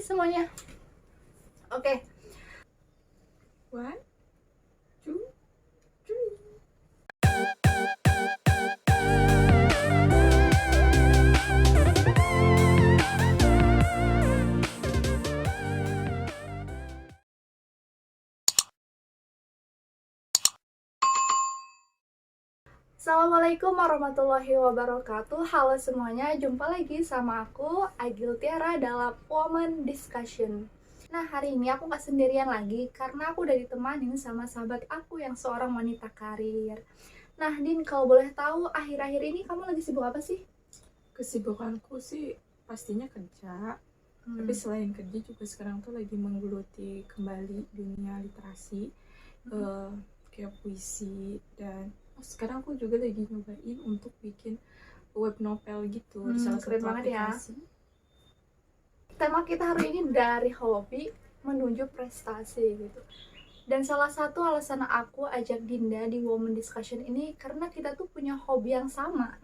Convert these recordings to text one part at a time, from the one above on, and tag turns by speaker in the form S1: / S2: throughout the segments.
S1: semuanya. Oke.
S2: One, two, three.
S1: Assalamualaikum warahmatullahi wabarakatuh. Halo semuanya, jumpa lagi sama aku Agil Tiara dalam Woman Discussion. Nah, hari ini aku gak sendirian lagi karena aku udah ditemanin sama sahabat aku yang seorang wanita karir. Nah, Din, kalau boleh tahu akhir-akhir ini kamu lagi sibuk apa sih?
S2: Kesibukanku sih pastinya kerja. Tapi selain kerja juga sekarang tuh lagi menggeluti kembali dunia literasi, kayak puisi, dan sekarang aku juga lagi nyobain untuk bikin web novel gitu di salah
S1: Keren
S2: satu
S1: banget ya.
S2: aplikasi.
S1: Tema kita hari ini dari hobi menuju prestasi gitu. Dan salah satu alasan aku ajak Dinda di Women Discussion ini karena kita tuh punya hobi yang sama.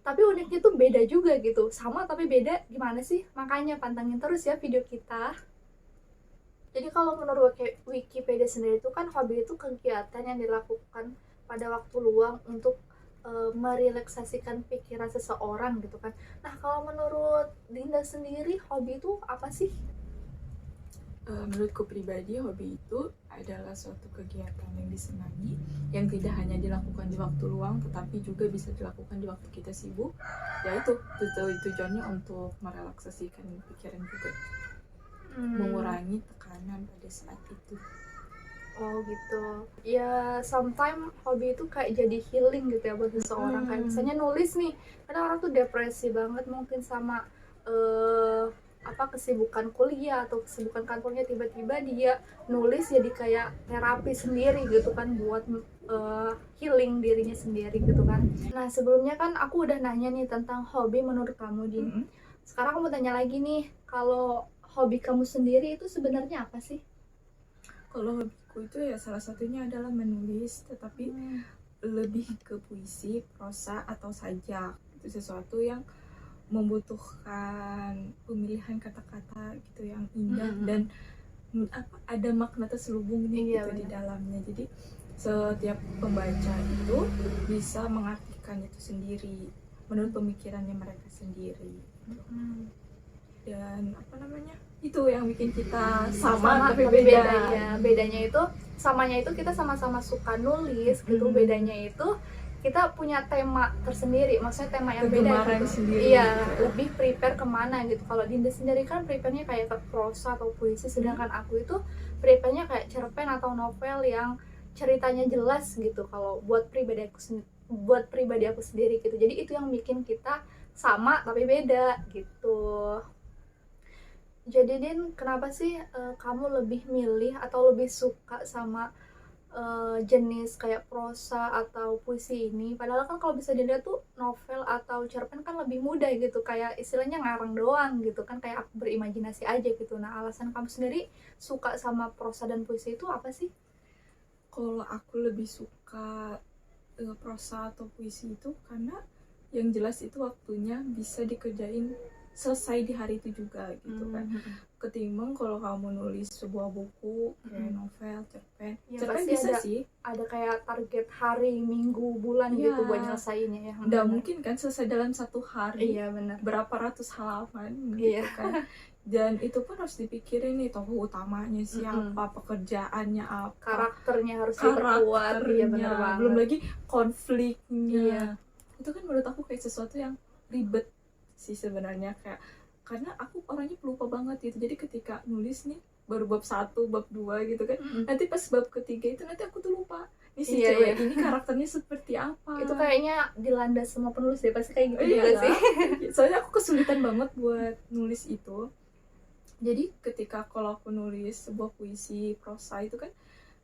S1: Tapi uniknya tuh beda juga gitu. Sama tapi beda gimana sih? Makanya pantengin terus ya video kita. Jadi kalau menurut Wikipedia sendiri itu kan hobi itu kegiatan yang dilakukan pada waktu luang untuk merelaksasikan pikiran seseorang gitu kan. Nah, kalau menurut Dinda sendiri hobi itu apa sih?
S2: Menurutku pribadi, hobi itu adalah suatu kegiatan yang disenangi, yang tidak hanya dilakukan di waktu luang, tetapi juga bisa dilakukan di waktu kita sibuk. Ya itu tujuannya untuk merelaksasikan pikiran juga, mengurangi tekanan pada saat itu.
S1: Oh gitu. Ya, sometimes hobi itu kayak jadi healing gitu ya buat seseorang. Kayak misalnya nulis nih, kadang orang tuh depresi banget mungkin sama kesibukan kuliah atau kesibukan kantornya, tiba-tiba dia nulis jadi kayak terapi sendiri gitu kan buat healing dirinya sendiri gitu kan. Nah, sebelumnya kan aku udah nanya nih tentang hobi menurut kamu, Din. Sekarang aku mau tanya lagi nih, kalau hobi kamu sendiri itu sebenarnya apa sih?
S2: Kalau hobiku itu ya salah satunya adalah menulis, tetapi lebih ke puisi, prosa, atau sajak. Itu sesuatu yang membutuhkan pemilihan kata-kata gitu yang indah dan ada makna terselubung nih gitu di dalamnya. Jadi setiap pembaca itu bisa mengartikan itu sendiri menurut pemikirannya mereka sendiri. Dan itu yang bikin kita sama tapi beda.
S1: Bedanya itu, samanya itu kita sama-sama suka nulis gitu, bedanya itu kita punya tema tersendiri, maksudnya tema yang beda gitu.
S2: Sendiri,
S1: iya gitu. Lebih prepare kemana gitu. Kalau Dinda sendiri kan prepare-nya kayak ke prosa atau puisi, sedangkan aku itu prepare-nya kayak cerpen atau novel yang ceritanya jelas gitu. Kalau buat pribadi aku sendiri gitu, jadi itu yang bikin kita sama tapi beda gitu. Jadi Din, kenapa sih kamu lebih milih atau lebih suka sama jenis kayak prosa atau puisi ini? Padahal kan kalau bisa dilihat tuh novel atau cerpen kan lebih mudah gitu, kayak istilahnya ngarang doang gitu kan, kayak aku berimajinasi aja gitu. Nah, alasan kamu sendiri suka sama prosa dan puisi itu apa sih?
S2: Kalau aku lebih suka prosa atau puisi itu karena yang jelas itu waktunya bisa dikerjain selesai di hari itu juga gitu kan. Ketimbang kalau kamu nulis sebuah buku kayak novel, cerpen bisa sih
S1: ada kayak target hari, minggu, bulan gitu buat nyelesainnya ya.
S2: Nggak mungkin kan selesai dalam satu hari.
S1: Iya benar.
S2: Berapa ratus halaman gitu kan. Dan itu pun harus dipikirin nih, tokoh utamanya siapa, pekerjaannya apa,
S1: karakternya harus diperkuat. Iya benar banget.
S2: Belum lagi konfliknya. Itu kan menurut aku kayak sesuatu yang ribet sih sebenarnya, kayak karena aku orangnya pelupa banget gitu. Jadi ketika nulis nih baru bab 1, bab 2 gitu kan, nanti pas bab ketiga itu nanti aku tuh lupa nih si cewek ini karakternya seperti apa.
S1: Itu kayaknya dilanda semua penulis deh, pasti kayak gitu juga sih.
S2: Soalnya aku kesulitan banget buat nulis itu. Jadi ketika kalau aku nulis sebuah puisi, prosa itu kan,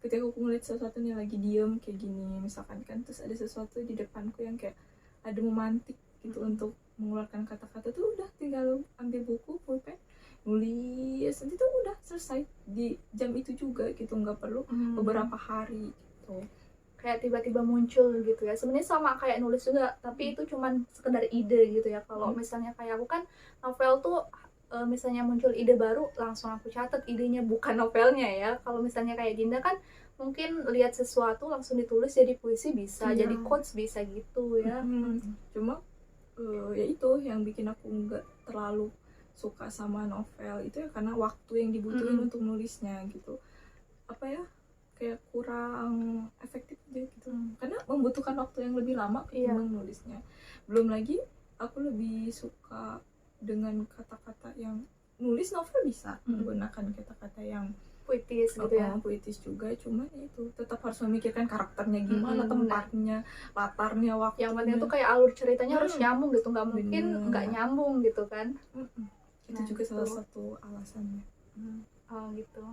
S2: ketika aku ngeliat sesuatu yang lagi diem kayak gini misalkan kan, terus ada sesuatu di depanku yang kayak ada memantik gitu untuk mengeluarkan kata-kata, tuh udah tinggal ambil buku, pulpen, nulis, nanti tuh udah selesai di jam itu juga gitu, nggak perlu beberapa hari gitu.
S1: Kayak tiba-tiba muncul gitu ya. Sebenarnya sama kayak nulis juga, tapi itu cuman sekedar ide gitu ya. Kalau misalnya kayak aku kan novel tuh misalnya muncul ide baru langsung aku catat idenya, bukan novelnya ya. Kalau misalnya kayak Dinda kan mungkin lihat sesuatu langsung ditulis jadi puisi bisa,
S2: Iya.
S1: jadi quotes bisa gitu ya.
S2: Cuma ya itu yang bikin aku nggak terlalu suka sama novel itu ya karena waktu yang dibutuhin untuk nulisnya gitu, apa ya, kayak kurang efektif aja gitu. Karena membutuhkan waktu yang lebih lama ketimbang nulisnya. Belum lagi aku lebih suka dengan kata-kata yang nulis novel bisa menggunakan kata-kata yang
S1: puitis gitu ya.
S2: Puitis juga, cuman itu tetap harus memikirkan karakternya gimana, tempatnya, latarnya, waktunya.
S1: Yang penting tuh kayak alur ceritanya harus nyambung gitu, nggak mungkin nggak nyambung gitu kan.
S2: Itu juga salah satu alasannya.
S1: Oh gitu.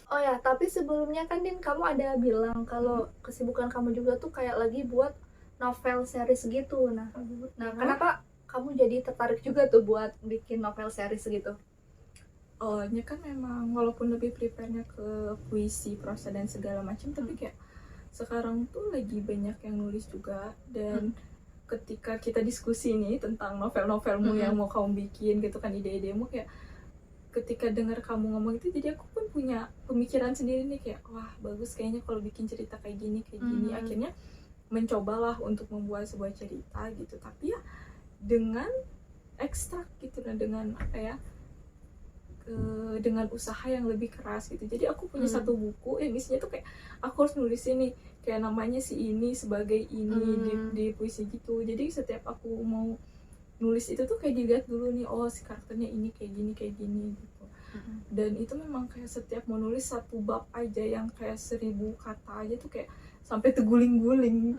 S1: Oh ya, tapi sebelumnya kan Din, kamu ada bilang kalau kesibukan kamu juga tuh kayak lagi buat novel series gitu. Nah, kenapa kamu jadi tertarik juga tuh buat bikin novel series gitu?
S2: Awalnya kan memang walaupun lebih prepare-nya ke puisi, prosa dan segala macam, tapi kayak sekarang tuh lagi banyak yang nulis juga. Dan ketika kita diskusi nih tentang novel-novelmu yang mau kamu bikin gitu kan, ide-idemu, kayak ketika dengar kamu ngomong itu, jadi aku pun punya pemikiran sendiri nih kayak wah bagus kayaknya kalau bikin cerita kayak gini. Akhirnya mencobalah untuk membuat sebuah cerita gitu, tapi ya dengan ekstrak gitu, dan dengan apa ya, dengan usaha yang lebih keras gitu. Jadi aku punya satu buku yang isinya tuh kayak aku harus nulis ini kayak namanya si ini sebagai ini di puisi gitu. Jadi setiap aku mau nulis itu tuh kayak dilihat dulu nih, oh si karakternya ini kayak gini gitu. Dan itu memang kayak setiap mau nulis satu bab aja yang kayak 1000 kata aja tuh kayak sampai terguling-guling.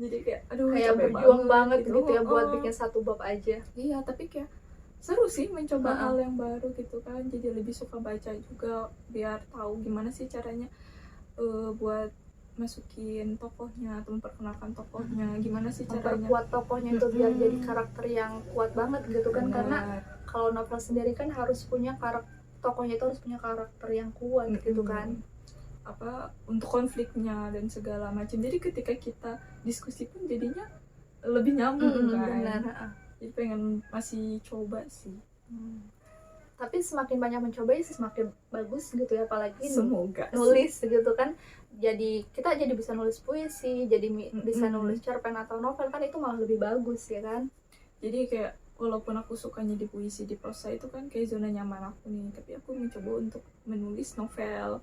S2: Jadi kayak aduh
S1: kayak
S2: capek
S1: berjuang banget gitu ya buat bikin satu bab aja.
S2: Iya, tapi kayak seru sih mencoba hal yang baru gitu kan. Jadi lebih suka baca juga biar tahu gimana sih caranya buat masukin tokohnya atau memperkenalkan tokohnya, gimana sih caranya
S1: memperkuat tokohnya itu biar jadi karakter yang kuat banget gitu kan. Karena kalau novel sendiri kan harus punya tokohnya itu harus punya karakter yang kuat gitu kan,
S2: apa untuk konfliknya dan segala macam. Jadi ketika kita diskusi pun jadinya lebih nyambung kan.
S1: Benar.
S2: Jadi pengen masih coba sih.
S1: Tapi semakin banyak mencoba ya semakin bagus gitu ya, apalagi
S2: semoga
S1: nulis sih gitu kan. Jadi kita jadi bisa nulis puisi, jadi bisa nulis cerpen atau novel kan, itu malah lebih bagus ya kan.
S2: Jadi kayak walaupun aku sukanya di puisi, di prosa itu kan kayak zona nyaman aku nih, tapi aku mencoba untuk menulis novel.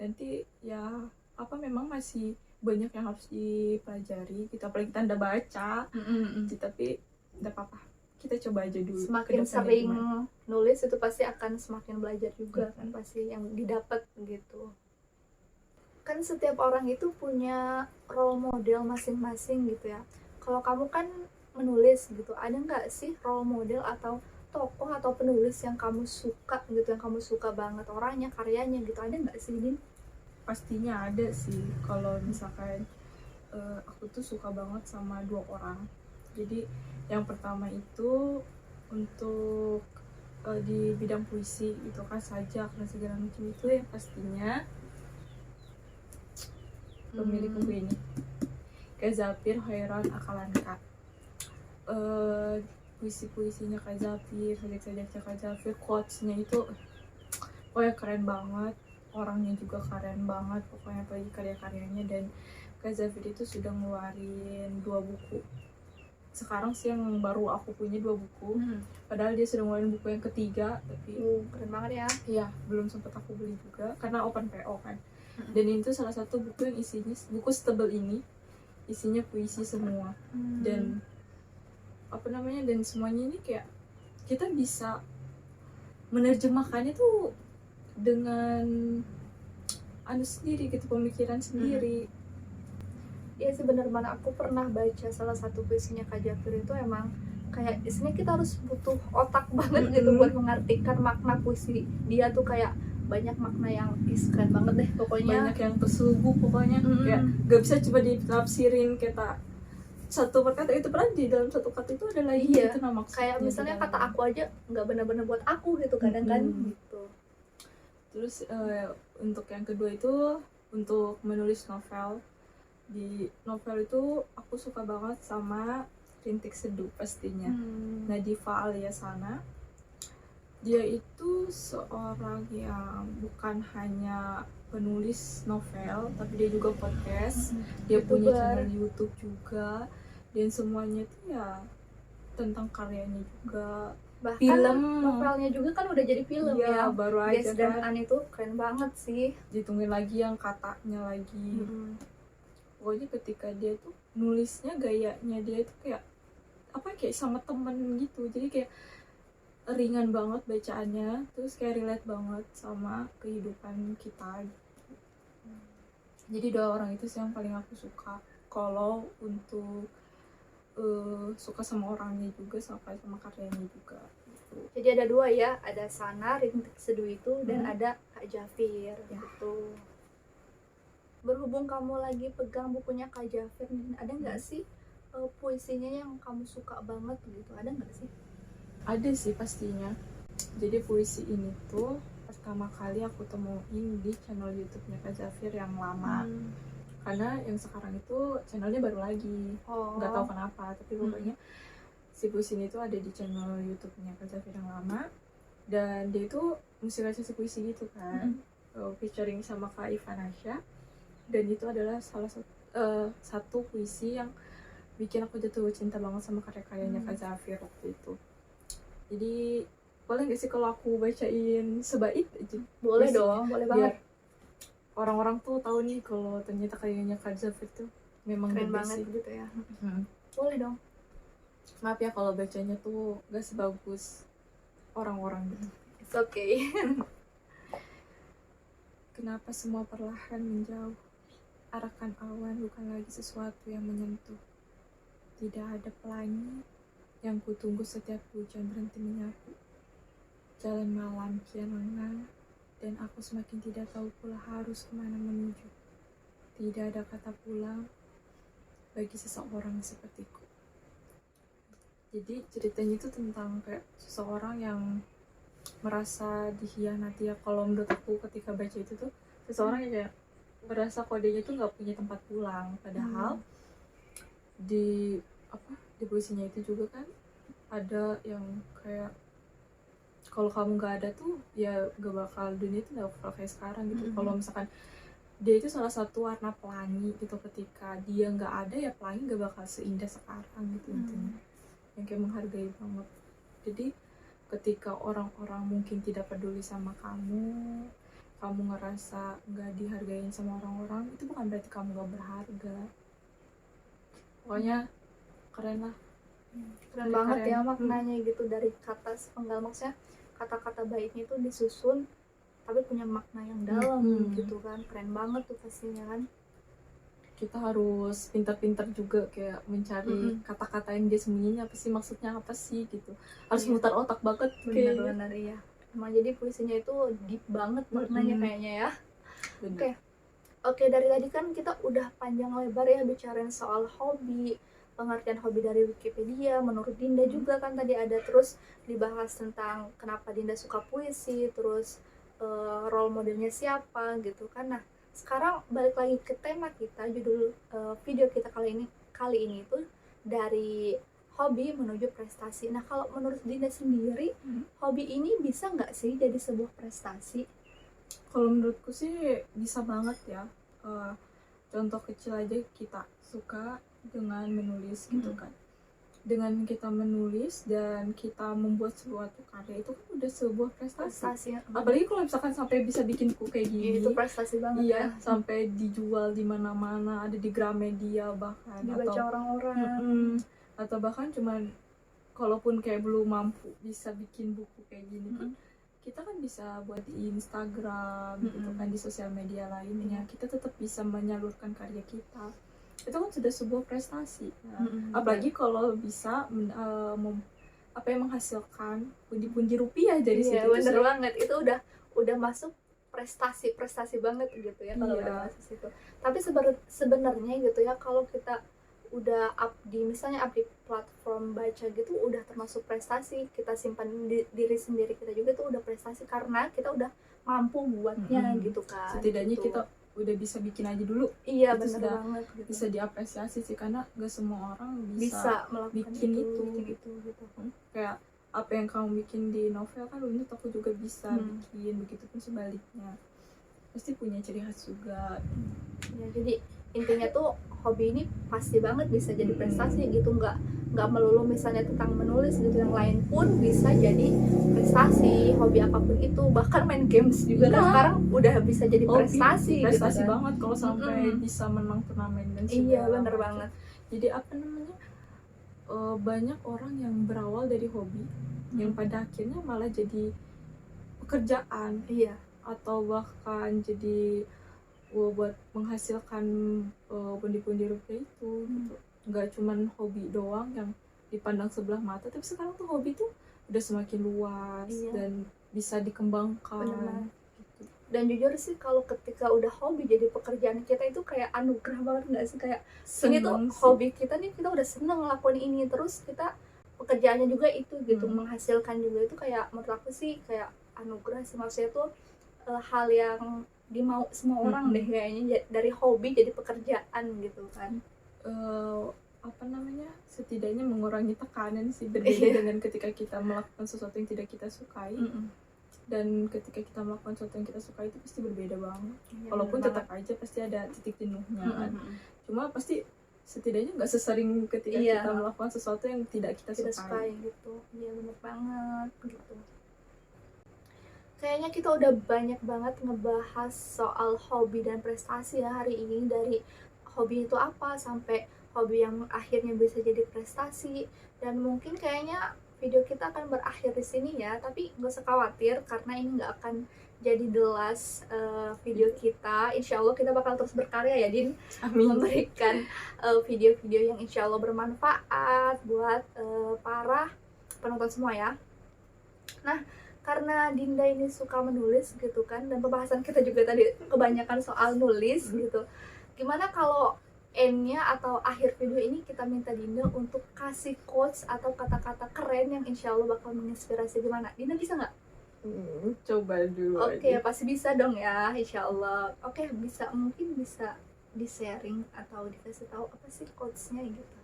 S2: Nanti ya apa memang masih banyak yang harus dipelajari gitu, apalagi kita udah baca. Tapi nggak apa-apa, kita coba aja dulu.
S1: Semakin sering nulis itu pasti akan semakin belajar juga kan, pasti yang didapat gitu. Kan setiap orang itu punya role model masing-masing gitu ya. Kalau kamu kan menulis gitu, ada nggak sih role model atau tokoh atau penulis yang kamu suka gitu, yang kamu suka banget orangnya, karyanya gitu, ada nggak sih Din?
S2: Pastinya ada sih. Kalau misalkan aku tuh suka banget sama 2 orang. Jadi yang pertama itu untuk di bidang puisi itu kan sajak dan segala macam, itu ya pastinya pemilik buku ini, Kak Zafir Khairon Akalanka. Puisi-puisinya Kak Zafir, sajak-sajaknya Kak Zafir, quotes-nya itu pokoknya keren banget, orangnya juga keren banget pokoknya, apalagi karya-karyanya. Dan Kak Zafir itu sudah ngeluarin 2 buku. Sekarang sih yang baru aku punya 2 buku. Padahal dia sudah ngeluarin buku yang ketiga, tapi
S1: keren banget ya.
S2: Iya, belum sempat aku beli juga karena open PO kan. Dan itu salah satu buku yang isinya, buku setebal ini isinya puisi semua. Dan apa namanya, dan semuanya ini kayak kita bisa menerjemahkannya tuh dengan sendiri gitu, pemikiran sendiri.
S1: Iya sih bener banget, aku pernah baca salah satu puisinya Kak Zafir itu, emang kayak isinya kita harus butuh otak banget gitu buat mengartikan makna puisi dia tuh, kayak banyak makna yang keren banget deh pokoknya,
S2: banyak yang terselubung pokoknya. Kayak gak bisa coba ditafsirin kita satu perkata itu, padahal di dalam satu kata itu ada lagi itu nama maksudnya.
S1: Kayak misalnya kata aku aja nggak benar-benar buat aku gitu kadang kan gitu.
S2: Terus untuk yang kedua itu untuk menulis novel. Di novel itu aku suka banget sama Rintik Seduh pastinya, Nadifa Alyasana. Dia itu seorang yang bukan hanya penulis novel, tapi dia juga podcast, dia punya channel YouTube juga, dan semuanya itu ya tentang karyanya juga.
S1: Bahkan
S2: Film.
S1: novelnya juga kan udah jadi film
S2: Iya,
S1: ya.
S2: baru
S1: Yes
S2: aja
S1: dan
S2: kan.
S1: An itu keren banget sih.
S2: Ditungguin lagi yang katanya lagi. Pokoknya ketika dia tuh nulisnya, gayanya dia itu kayak kayak sama temen gitu, jadi kayak ringan banget bacaannya, terus kayak relate banget sama kehidupan kita. Jadi dua orang itu sih yang paling aku suka kalau untuk suka sama orangnya juga, sama karyanya juga gitu.
S1: Jadi ada dua ya, ada Sana Rintik Seduh itu dan ada Kak Jafir gitu. Berhubung kamu lagi pegang bukunya Kak Jafir, ada nggak sih puisinya yang kamu suka banget gitu? Ada nggak sih?
S2: Ada sih pastinya. Jadi puisi ini tuh pertama kali aku temuin di channel YouTube-nya Kak Jafir yang lama. Karena yang sekarang itu channelnya baru lagi, nggak tahu kenapa, tapi pokoknya si puisi ini tuh ada di channel YouTube-nya Kak Jafir yang lama, dan dia itu musik puisi gitu kan, featuring sama Kak Ivanasya, dan itu adalah salah satu puisi yang bikin aku jatuh cinta banget sama karya-karyanya Kak Jafir waktu itu. Jadi boleh nggak sih kalau aku bacain sebait aja?
S1: Boleh
S2: puisinya?
S1: dong, boleh banget.
S2: Biar orang-orang tuh tahu nih kalau ternyata karyanya Kak Jafir tuh memang
S1: Keren
S2: the best
S1: banget
S2: sih.
S1: gitu ya. Boleh dong.
S2: Maaf ya kalau bacanya tuh gak sebagus orang-orang gitu.
S1: It's okay.
S2: Kenapa semua perlahan menjauh? Arahkan awan bukan lagi sesuatu yang menyentuh. Tidak ada pelangi yang kutunggu setiap hujan berhenti menyapu. Jalan malam kian lengang, dan aku semakin tidak tahu pula harus kemana menuju. Tidak ada kata pulang bagi seseorang sepertiku. Jadi ceritanya itu tentang kayak seseorang yang merasa dihianati ya. Kalau menurut aku ketika baca itu tuh, seseorang yang kayak merasa kodenya tuh nggak punya tempat pulang. Padahal di puisinya itu juga kan ada yang kayak kalau kamu nggak ada tuh ya gak bakal, dunia itu gak bakal kayak sekarang gitu. Kalau misalkan dia itu salah satu warna pelangi gitu, ketika dia nggak ada ya pelangi gak bakal seindah sekarang gitu intinya. Yang kayak menghargai banget. Jadi ketika orang-orang mungkin tidak peduli sama kamu ngerasa nggak dihargain sama orang-orang, itu bukan berarti kamu gak berharga. Pokoknya keren lah.
S1: Keren banget ya maknanya gitu, dari kata sepenggal, maksudnya kata-kata baiknya itu disusun tapi punya makna yang dalam gitu kan. Keren banget tuh pastinya kan.
S2: Kita harus pintar-pintar juga kayak mencari kata-kata yang dia sembunyiin apa sih, maksudnya apa sih gitu. Harus mutar otak banget.
S1: Benar-benar iya. Emang jadi puisinya itu deep banget maknanya kayaknya ya. Oke, dari tadi kan kita udah panjang lebar ya bicarain soal hobi, pengertian hobi dari Wikipedia, menurut Dinda juga kan tadi ada, terus dibahas tentang kenapa Dinda suka puisi, terus role modelnya siapa gitu kan. Nah, sekarang balik lagi ke tema kita, judul video kita kali ini itu dari hobi menuju prestasi. Nah, kalau menurut Dinda sendiri, hobi ini bisa nggak sih jadi sebuah prestasi?
S2: Kalau menurutku sih bisa banget ya. Contoh kecil aja, kita suka dengan menulis gitu kan. Dengan kita menulis dan kita membuat suatu karya, itu kan udah sebuah prestasi. Apalagi kalau misalkan sampai bisa bikin buku kayak gini,
S1: itu prestasi banget ya.
S2: Sampai dijual di mana-mana, ada di Gramedia bahkan,
S1: dibaca orang-orang.
S2: Atau bahkan cuman kalaupun kayak belum mampu bisa bikin buku kayak gini kan, kita kan bisa buat di Instagram gitu kan, di sosial media lainnya, kita tetap bisa menyalurkan karya kita. Itu kan sudah sebuah prestasi ya. Apalagi kalau bisa menghasilkan pundi-pundi rupiah dari situ.
S1: Bener banget, itu udah masuk prestasi banget gitu ya kalau udah masuk situ. Tapi sebenarnya gitu ya, kalau kita udah misalnya up di platform baca gitu, udah termasuk prestasi. Kita simpan diri sendiri kita juga tuh udah prestasi, karena kita udah mampu buatnya gitu kan.
S2: Setidaknya
S1: gitu.
S2: Kita udah bisa bikin aja dulu.
S1: Iya, bener banget gitu.
S2: Bisa diapresiasi sih, karena gak semua orang
S1: bisa melakukan
S2: bikin itu
S1: gitu.
S2: Kayak apa yang kamu bikin di novel kan belum tentu aku juga bisa bikin, begitupun sebaliknya, pasti punya ciri khas juga.
S1: Ya, jadi intinya tuh hobi ini pasti banget bisa jadi prestasi gitu, nggak melulu misalnya tentang menulis gitu, yang lain pun bisa jadi prestasi, hobi apapun itu, bahkan main games juga kan sekarang udah bisa jadi prestasi
S2: prestasi
S1: gitu kan.
S2: banget kalau sampai bisa menang turnamen dan segala
S1: Iya bener
S2: macam.
S1: banget.
S2: Jadi apa namanya, banyak orang yang berawal dari hobi yang pada akhirnya malah jadi pekerjaan,
S1: Iya,
S2: atau bahkan jadi buat menghasilkan pundi-pundi rupiah itu gitu. Nggak cuman hobi doang yang dipandang sebelah mata, tapi sekarang tuh hobi tuh udah semakin luas dan bisa dikembangkan.
S1: bener.
S2: Gitu.
S1: Dan jujur sih kalau ketika udah hobi jadi pekerjaan kita itu kayak anugerah banget nggak sih, kayak ini tuh hobi kita nih, kita udah seneng ngelakuin ini, terus kita pekerjaannya juga itu gitu, menghasilkan juga, itu kayak menurut aku sih kayak anugerah sih, maksudnya tuh hal yang dimau semua orang deh kayaknya, dari hobi jadi pekerjaan gitu kan.
S2: Apa namanya, setidaknya mengurangi tekanan sih, berbeda dengan ketika kita melakukan sesuatu yang tidak kita sukai. Dan ketika kita melakukan sesuatu yang kita sukai itu pasti berbeda banget. Walaupun tetap aja pasti ada titik jenuhnya kan. Cuma pasti setidaknya nggak sesering ketika kita melakukan sesuatu yang tidak kita sukai
S1: gitu. Iya bener banget gitu. Kayaknya kita udah banyak banget ngebahas soal hobi dan prestasi ya hari ini, dari hobi itu apa sampai hobi yang akhirnya bisa jadi prestasi. Dan mungkin kayaknya video kita akan berakhir di sini ya, tapi nggak usah khawatir karena ini nggak akan jadi the last video kita. Insya Allah kita bakal terus berkarya ya Din.
S2: Amin.
S1: Memberikan video-video yang insya Allah bermanfaat buat para penonton semua ya. Nah, karena Dinda ini suka menulis gitu kan, dan pembahasan kita juga tadi kebanyakan soal nulis gitu, gimana kalau endnya atau akhir video ini kita minta Dinda untuk kasih quotes atau kata-kata keren yang insya Allah bakal menginspirasi, gimana? Dinda bisa nggak?
S2: Coba dulu.
S1: Oke, pasti bisa dong ya, insya Allah. Oke, bisa, mungkin bisa di-sharing atau dikasih tahu apa sih quotesnya gitu.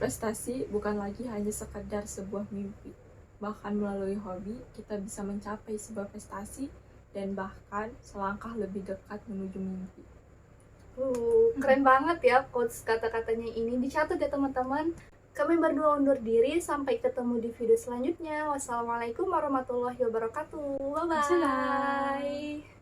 S2: Prestasi bukan lagi hanya sekedar sebuah mimpi. Bahkan melalui hobi, kita bisa mencapai sebuah prestasi dan bahkan selangkah lebih dekat menuju mimpi.
S1: Keren banget ya quotes kata-katanya ini. Dicatat ya teman-teman. Kami berdua undur diri. Sampai ketemu di video selanjutnya. Wassalamualaikum warahmatullahi wabarakatuh. Bye-bye.